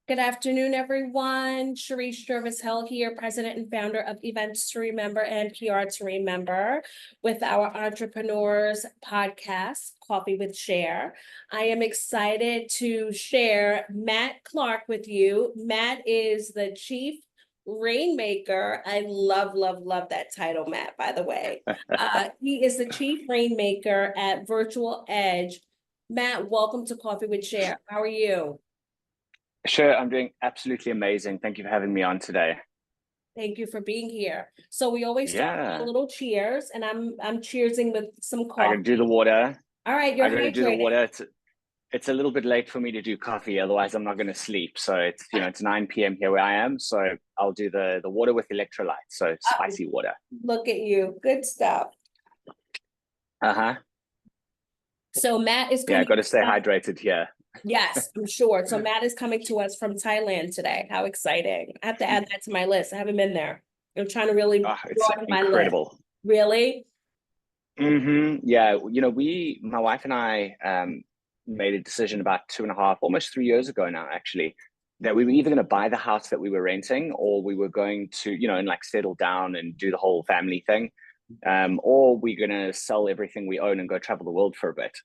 Good afternoon, everyone. Sharice Jervis-Hill here, President and founder of Events to Remember and PR to Remember with our Entrepreneurs podcast, Coffee with Cher. I am excited to share Matt Clark with you. Matt is the Chief Rainmaker. I love that title, Matt, by the way. He is the Chief Rainmaker at Virtual Edge. Matt, welcome to Coffee with Cher. How are you? Sure, I'm doing absolutely amazing. Thank you for having me on today. Thank you for being here. So we always start with a Yeah, little cheers, and I'm cheersing with some I got to coffee. do the water. All right, I you're got to do the hydrated. water. It's a little bit late for me to do coffee, otherwise I'm not going to sleep. So it's 9 p.m. here where I am. So I'll do the water with electrolytes. So spicy water. Look at you. Good stuff. Uh-huh. So Matt is Yeah, I coming. got to stay hydrated here. Yes, I'm sure. So Matt is coming to us from Thailand today. How exciting. I have to add that to my list. I haven't been there. I'm trying to really Oh, it's broaden my list. incredible. Really? Yeah, my wife and I made a decision about 2.5, almost 3 years ago now, actually, that we were either going to buy the house that we were renting, or we were going to, and like settle down and do the whole family thing, or we're going to sell everything we own and go travel the world for a bit.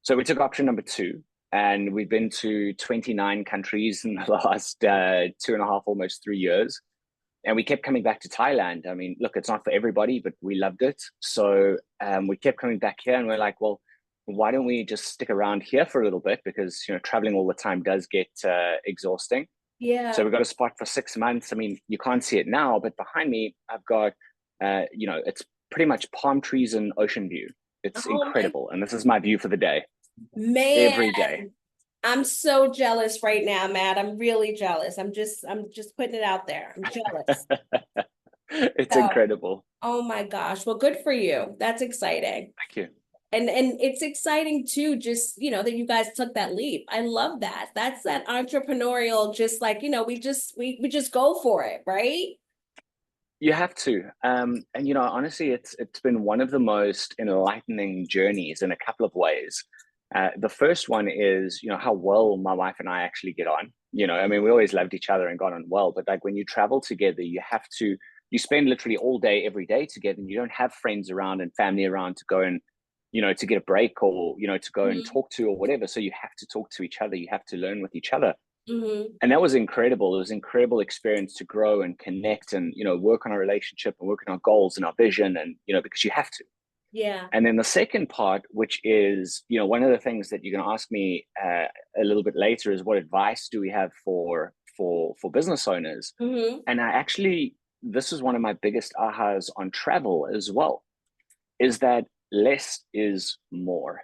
So we took option number two, and we've been to 29 countries in the last 2.5, almost 3 years. And we kept coming back to Thailand. I mean, look, it's not for everybody, but we loved it. So we kept coming back here, and we're like, well, why don't we just stick around here for a little bit? Because, traveling all the time does get exhausting. So Yeah. we got a spot for 6 months. I mean, you can't see it now, but behind me, I've got, it's pretty much palm trees and ocean view. It's Oh my incredible. And this is my view for the day, man. every day. I'm so jealous right now, Matt. I'm really jealous. I'm just putting it out there. I'm jealous. It's So, incredible. oh my gosh. Well, good for you. That's exciting. Thank you. And it's exciting too, just that you guys took that leap. I love that. That's that entrepreneurial, just like, we just go for it, right? You have to. And honestly, it's been one of the most enlightening journeys in a couple of ways. The first one is, how well my wife and I actually get on. I mean, we always loved each other and got on well, but like when you travel together, you spend literally all day, every day together, and you don't have friends around and family around to go and, to get a break, or, to go and Mm-hmm. talk to, or whatever. So you have to talk to each other. You have to learn with each other. Mm-hmm. And that was incredible. It was an incredible experience to grow and connect and, work on our relationship and work on our goals and our vision, and, because you have to. Yeah. And then the second part, which is, one of the things that you're going to ask me a little bit later, is what advice do we have for business owners? Mm-hmm. And this is one of my biggest ahas on travel as well, is that less is more.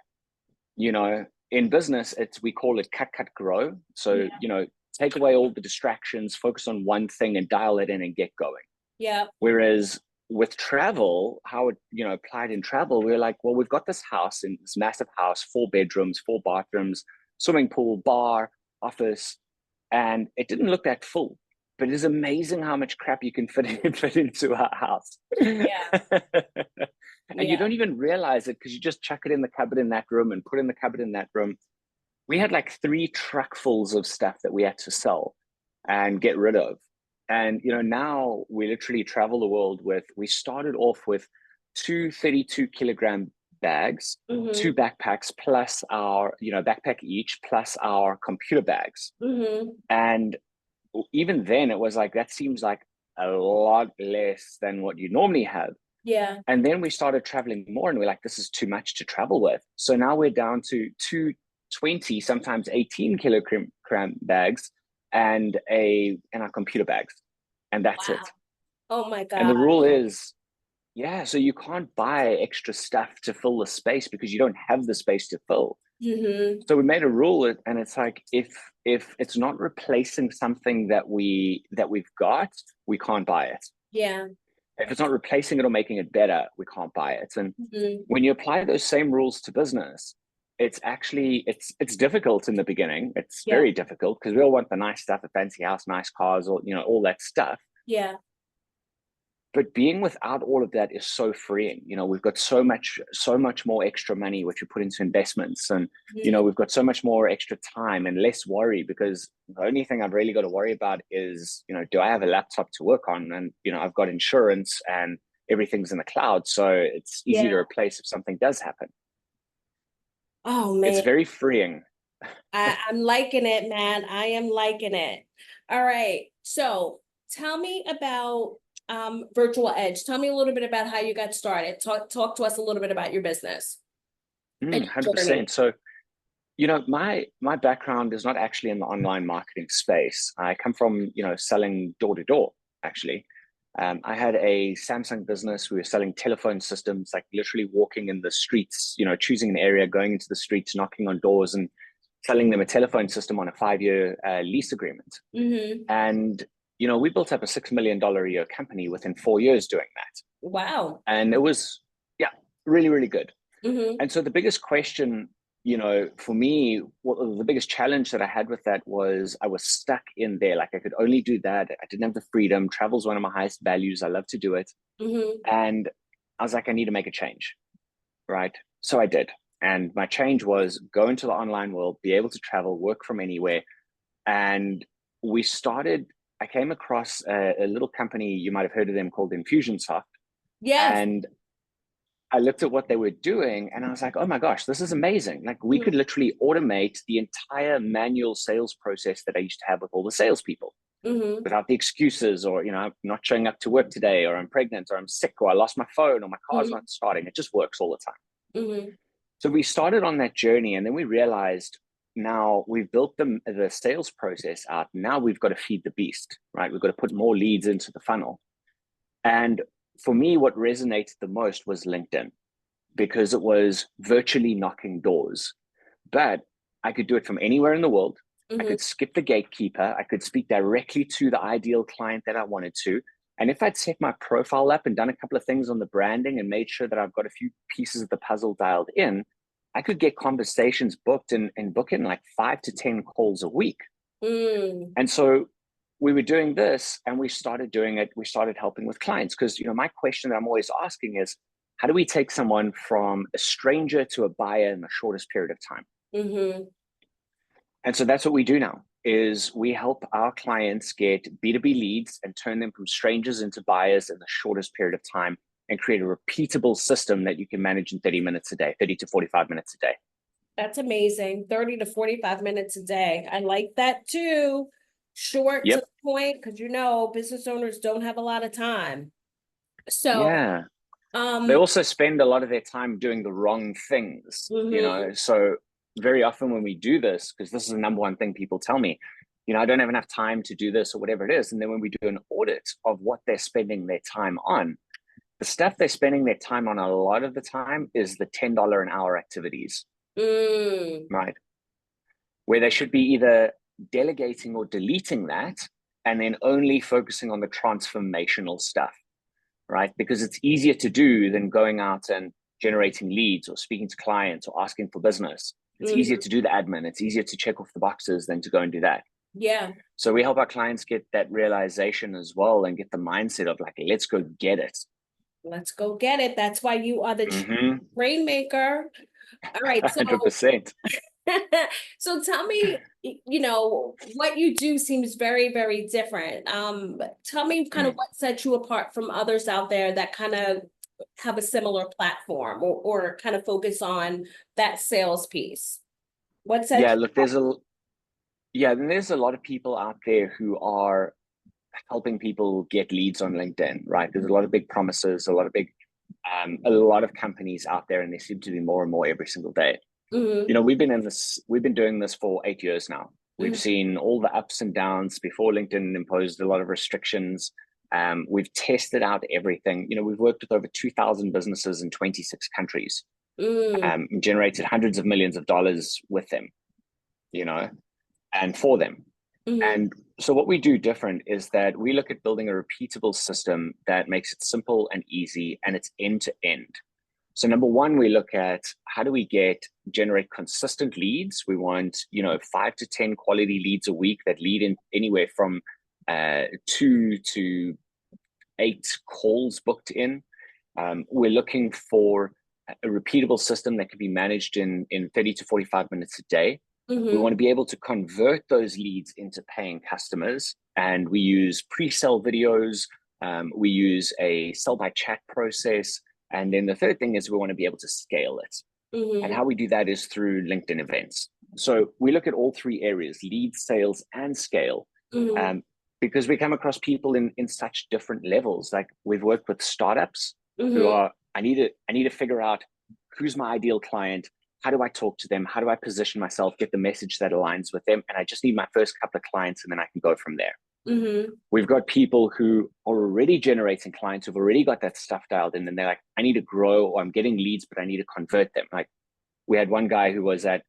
In business, we call it cut, grow. So, Yeah. take away all the distractions, focus on one thing and dial it in and get going. Yeah. Whereas with travel, how it, applied in travel, we're like, well, we've got this house, in this massive house, 4 bedrooms, 4 bathrooms, swimming pool, bar, office, and it didn't look that full. But it is amazing how much crap you can fit into a house. Yeah. And you Yeah. don't even realize it, because you just chuck it in the cupboard in that room and put in the cupboard in that room. We had like 3 truckfuls of stuff that we had to sell and get rid of. And now we literally travel the world we started off with 2 32-kilogram bags, Mm-hmm. 2 backpacks, plus our, backpack each, plus our computer bags. Mm-hmm. And even then it was like, that seems like a lot less than what you normally have. Yeah. And then we started traveling more, and we're like, this is too much to travel with. So now we're down to 220, sometimes 18-kilogram bags, and our computer bags. And that's Wow. it. Oh my And the God. rule is, yeah, so you can't buy extra stuff to fill the space, because you don't have the space to fill. Mm-hmm. So we made a rule, and it's like, if it's not replacing something that we've got, we can't buy it. Yeah. If it's not replacing it or making it better, we can't buy it. And Mm-hmm. when you apply those same rules to business, it's difficult in the beginning. It's Yeah. very difficult, because we all want the nice stuff, a fancy house, nice cars, or all that stuff. Yeah. But being without all of that is so freeing. We've got so much more extra money which we put into investments, and Mhm. we've got so much more extra time and less worry, because the only thing I've really got to worry about is, do I have a laptop to work on? And I've got insurance and everything's in the cloud, so it's easy Yeah. to replace if something does happen. Oh It's man, very freeing. I'm liking it, man. I am liking it. All right. So tell me about Virtual Edge. Tell me a little bit about how you got started. Talk to us a little bit about your business and your 100%. journey. So my background is not actually in the online marketing space. I come from selling door to door, actually. I had a Samsung business. We were selling telephone systems, like literally walking in the streets, choosing an area, going into the streets, knocking on doors, and selling them a telephone system on a 5-year lease agreement. Mm-hmm. And we built up a $6 million a year company within 4 years doing that, Wow. and it was, yeah, really, really good. Mm-hmm. And so the biggest question, for me, the biggest challenge that I had with that was I was stuck in there. Like, I could only do that. I didn't have the freedom. Travel's one of my highest values. I love to do it. Mm-hmm. And I was like, I need to make a change. Right. So I did. And my change was go into the online world, be able to travel, work from anywhere. And I came across a little company, you might have heard of them, called Infusionsoft. Yes. And I looked at what they were doing and I was like, oh my gosh, this is amazing. Like, we Mm-hmm. could literally automate the entire manual sales process that I used to have with all the salespeople, Mm-hmm. without the excuses, or, I'm not showing up to work today, or I'm pregnant, or I'm sick, or I lost my phone, or my car's Mm-hmm. not starting. It just works all the time. Mm-hmm. So we started on that journey, and then we realized, now we've built the sales process out. Now we've got to feed the beast, right? We've got to put more leads into the funnel. And for me, what resonated the most was LinkedIn, because it was virtually knocking doors. But I could do it from anywhere in the world. I Mm-hmm. could skip the gatekeeper. I could speak directly to the ideal client that I wanted to. And if I'd set my profile up and done a couple of things on the branding and made sure that I've got a few pieces of the puzzle dialed in, I could get conversations booked and book in like 5 to 10 calls a week. Mm. And so we were doing this, and we started doing it. We started helping with clients, because my question that I'm always asking is, how do we take someone from a stranger to a buyer in the shortest period of time? Mm-hmm. And so that's what we do now, is we help our clients get B2B leads and turn them from strangers into buyers in the shortest period of time, and create a repeatable system that you can manage in 30 minutes a day, 30 to 45 minutes a day. That's amazing. 30 to 45 minutes a day. I like that too. Short to Yep. the point, because business owners don't have a lot of time. So, Yeah. They um, also spend a lot of their time doing the wrong things, mhm. So very often when we do this, because this is the number one thing people tell me, I don't have enough time to do this, or whatever it is. And then when we do an audit of what they're spending their time on, the stuff they're spending their time on a lot of the time is the $10 an hour activities, Mm. right? Where they should be either delegating or deleting that, and then only focusing on the transformational stuff, right? Because it's easier to do than going out and generating leads, or speaking to clients, or asking for business. It's easier Mhm. to do the admin. It's easier to check off the boxes than to go and do that. Yeah, So we help our clients get that realization as well, and get the mindset of like, let's go get it. let's go get it. That's why you are the Mm-hmm. Rainmaker. All right, so 100%. so tell me, what you do seems very, very different. Tell me kind of what sets you apart from others out there that kind of have a similar platform, or kind of focus on that sales piece. What sets Yeah, you look, there's a lot of people out there who are helping people get leads on LinkedIn, right? There's a lot of big promises, a lot of companies out there, and there seem to be more and more every single day. apart? We've been doing this for 8 years now. We've Mhm. seen all the ups and downs before LinkedIn imposed a lot of restrictions. We've tested out everything. We've worked with over 2,000 businesses in 26 countries, Mm, generated hundreds of millions of dollars with them, and for them. mhm, And so what we do different is that we look at building a repeatable system that makes it simple and easy, and it's end to end. So number one, we look at how do we generate consistent leads. We want, 5 to 10 quality leads a week that lead in anywhere from 2 to 8 calls booked in. We're looking for a repeatable system that can be managed in 30 to 45 minutes a day. We want to be able to convert those leads into paying customers. And we use pre-sale videos. We use a sell by chat process. And then the third thing is we want to be able to scale it. And how we do that is through LinkedIn events. So we look at all 3 areas, lead, sales, and scale. Because we come across people in such different levels. Like we've worked with startups who are, I need to figure out who's my ideal client. How do I talk to them? How do I position myself, get the message that aligns with them? And I just need my first couple of clients and then I can go from there. We've got people who are already generating clients who've already got that stuff dialed in and they're like, I need to grow, or I'm getting leads, but I need to convert them. Like we had one guy who was at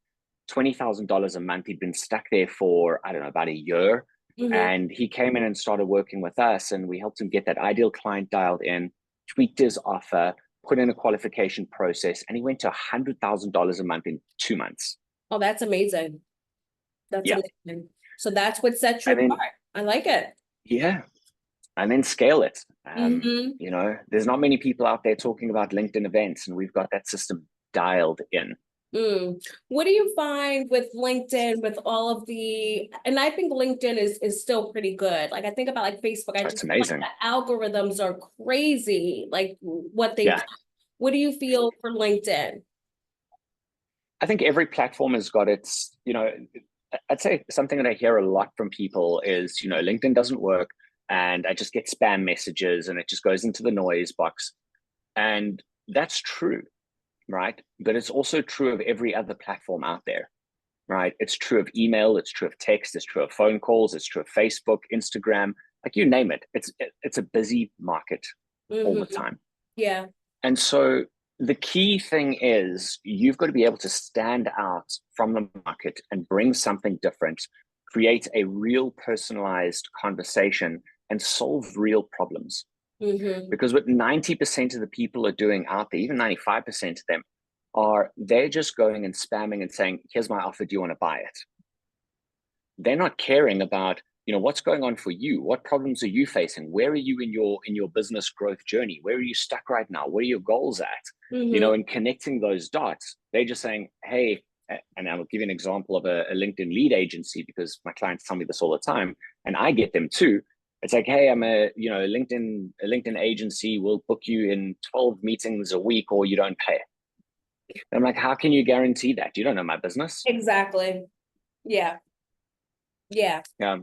$20,000 a month. He'd been stuck there for, I don't know, about a year. And he came in and started working with us and we helped him get that ideal client dialed in, tweaked his offer, put in a qualification process, and he went to $100,000 a month in 2 months. Oh, that's amazing. That's amazing. So that's what sets you apart. I like it. Yeah. And then scale it. You know, there's not many people out there talking about LinkedIn events, and we've got that system dialed in. What do you find with LinkedIn, with all of the, and I think LinkedIn is still pretty good. Like I think about like Facebook, I just feel like the algorithms are crazy, like what they do. What do you feel for LinkedIn? I think every platform has got its, you know, I'd say something that I hear a lot from people is, you know, LinkedIn doesn't work and I just get spam messages and it just goes into the noise box. And that's true, right? But it's also true of every other platform out there, right? It's true of email, it's true of text, it's true of phone calls, it's true of Facebook, Instagram, like you name it. It's a busy market all the time. Yeah. And so the key thing is you've got to be able to stand out from the market and bring something different, create a real personalized conversation and solve real problems. Because what 90% of the people are doing out there, even 95% of them, they're just going and spamming and saying, here's my offer, do you want to buy it? They're not caring about, you know, what's going on for you? What problems are you facing? Where are you in your business growth journey? Where are you stuck right now? Where are your goals at? You know, and connecting those dots. They're just saying, hey, and I'll give you an example of a LinkedIn lead agency because my clients tell me this all the time, and I get them too. It's like, hey, I'm a LinkedIn agency. We'll book you in 12 meetings a week, or you don't pay. And I'm like, how can you guarantee that? You don't know my business. Exactly. Yeah.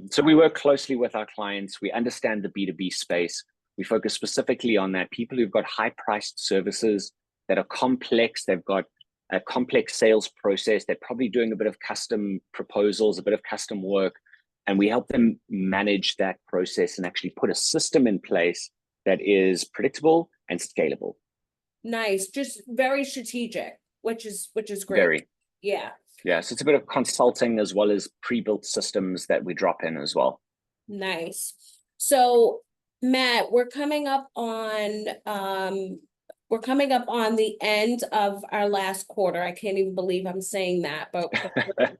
So we work closely with our clients. We understand the B2B space. We focus specifically on that. People who've got high-priced services that are complex. They've got a complex sales process. They're probably doing a bit of custom proposals, a bit of custom work. And we help them manage that process and actually put a system in place that is predictable and scalable. Nice. Just very strategic, which is great. Very. Yeah. Yeah. So it's a bit of consulting as well as pre-built systems that we drop in as well. Nice. So Matt, we're coming up on the end of our last quarter. I can't even believe I'm saying that, but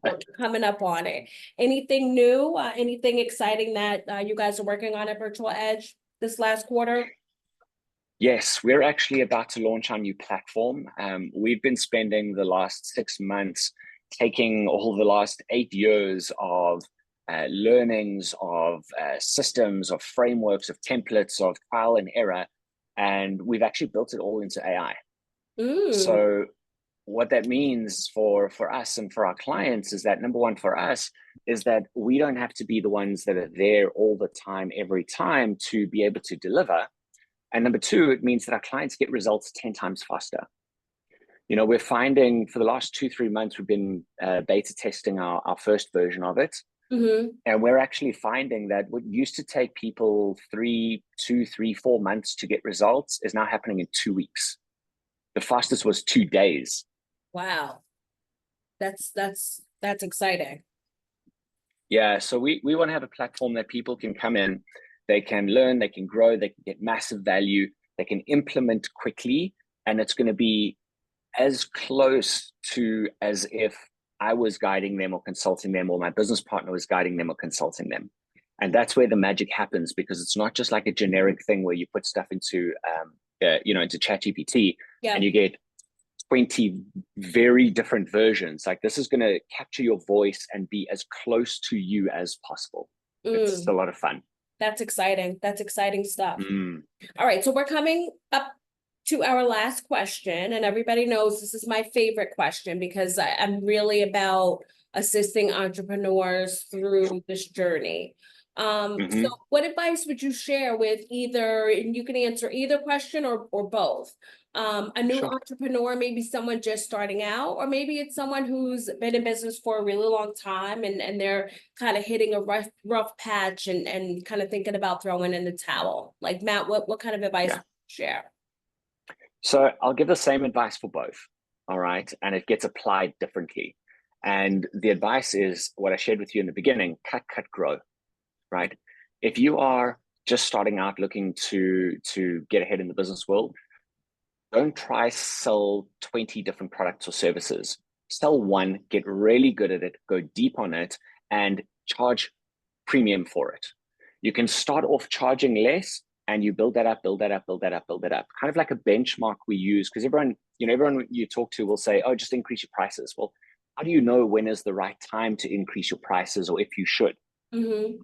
we're coming up on it. Anything new, anything exciting that you guys are working on at Virtual Edge this last quarter? Yes, we're actually about to launch our new platform. We've been spending the last 6 months taking all the last 8 years of learnings, of systems, of frameworks, of templates, of trial and error, and we've actually built it all into AI. So what that means for us and for our clients is that, number one, for us, is that we don't have to be the ones that are there all the time, every time to be able to deliver. And number two, it means that our clients get results 10 times faster. You know, we're finding for the last 2-3 months, we've been beta testing our first version of it. And we're actually finding that what used to take people 2, 3, 4 months to get results is now happening in 2 weeks. The fastest was 2 days. Wow. That's exciting. Yeah. So we want to have a platform that people can come in, they can learn, they can grow, they can get massive value, they can implement quickly, and it's going to be as close to as if I was guiding them or consulting them, or my business partner was guiding them or consulting them. And that's where the magic happens, because it's not just like a generic thing where you put stuff into, into ChatGPT and you get 20 very different versions. Like, this is going to capture your voice and be as close to you as possible. It's a lot of fun. That's exciting. That's exciting stuff. Mm. All right, so we're coming up to our last question, and everybody knows this is my favorite question because I'm really about assisting entrepreneurs through this journey. So what advice would you share with either, and you can answer either question or both, a new entrepreneur, maybe someone just starting out, or maybe it's someone who's been in business for a really long time and they're kind of hitting a rough patch and kind of thinking about throwing in the towel. Like, Matt, what kind of advice would you share? So I'll give the same advice for both. All right. And it gets applied differently. And the advice is what I shared with you in the beginning: cut, grow. Right? If you are just starting out looking to get ahead in the business world, don't try sell 20 different products or services. Sell one, get really good at it, go deep on it, and charge premium for it. You can start off charging less and you build that up. Kind of like a benchmark we use, because everyone you talk to will say, oh, just increase your prices. Well, how do you know when is the right time to increase your prices, or if you should?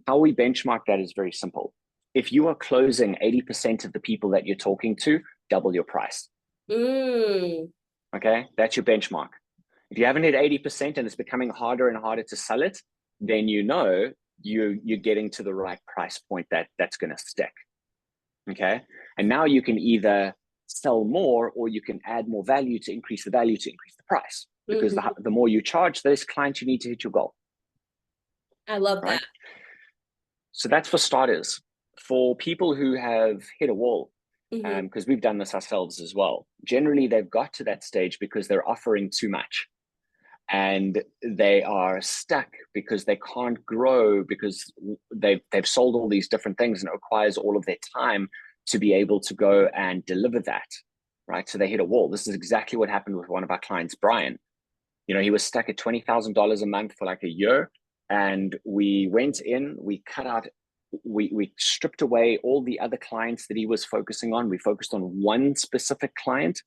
How we benchmark that is very simple. If you are closing 80% of the people that you're talking to, double your price. Okay, that's your benchmark. If you haven't hit 80% and it's becoming harder and harder to sell it, then you're getting to the right price point that's going to stick. Okay, and now you can either sell more or you can add more value to increase the value, to increase the price, because the more you charge, the less clients you need to hit your goal. I love that. So that's for starters. For people who have hit a wall, because we've done this ourselves as well, generally they've got to that stage because they're offering too much and they are stuck because they can't grow, because they've sold all these different things and it requires all of their time to be able to go and deliver that, right? So they hit a wall. This is exactly what happened with one of our clients, Brian. He was stuck at $20,000 a month for like a year. And we went in, we cut out, we stripped away all the other clients that he was focusing on. We focused on one specific client.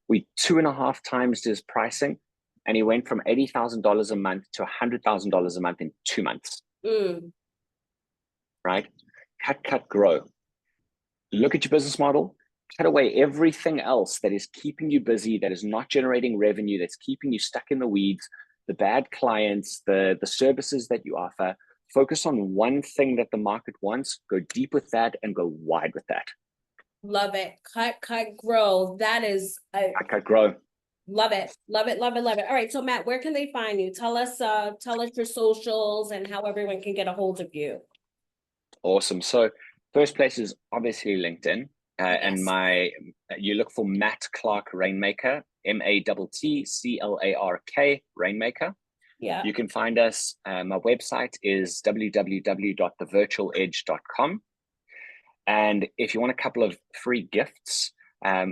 We 2.5 times his pricing, and he went from $80,000 a month to $100,000 a month in 2 months. Right? Cut, grow. Look at your business model. Cut away everything else that is keeping you busy, that is not generating revenue, that's keeping you stuck in the weeds, the bad clients, the services that you offer. Focus on one thing that the market wants, go deep with that, and go wide with that. Love it. Cut, grow. That is cut, grow. Love it. All right. So Matt, where can they find you? Tell us your socials and how everyone can get a hold of you. Awesome. So first place is obviously LinkedIn. And you look for Matt Clark Rainmaker, MATTCLARK Rainmaker. Yeah. You can find us. My website is www.thevirtualedge.com. And if you want a couple of free gifts,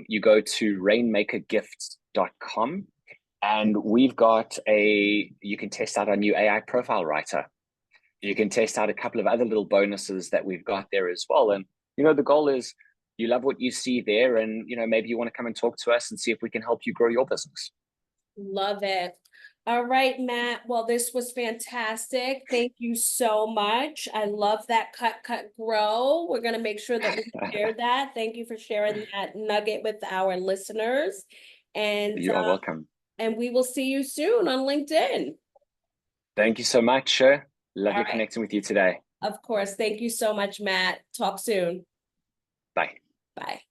you go to rainmakergifts.com. And we've got you can test out our new AI profile writer. You can test out a couple of other little bonuses that we've got there as well. And, the goal is, you love what you see there, and maybe you want to come and talk to us and see if we can help you grow your business. Love it. All right, Matt. Well, this was fantastic. Thank you so much. I love that cut, grow. We're going to make sure that we share that. Thank you for sharing that nugget with our listeners. And you are welcome. And we will see you soon on LinkedIn. Thank you so much, Cher. Lovely connecting with you today. Of course. Thank you so much, Matt. Talk soon. Bye. Bye.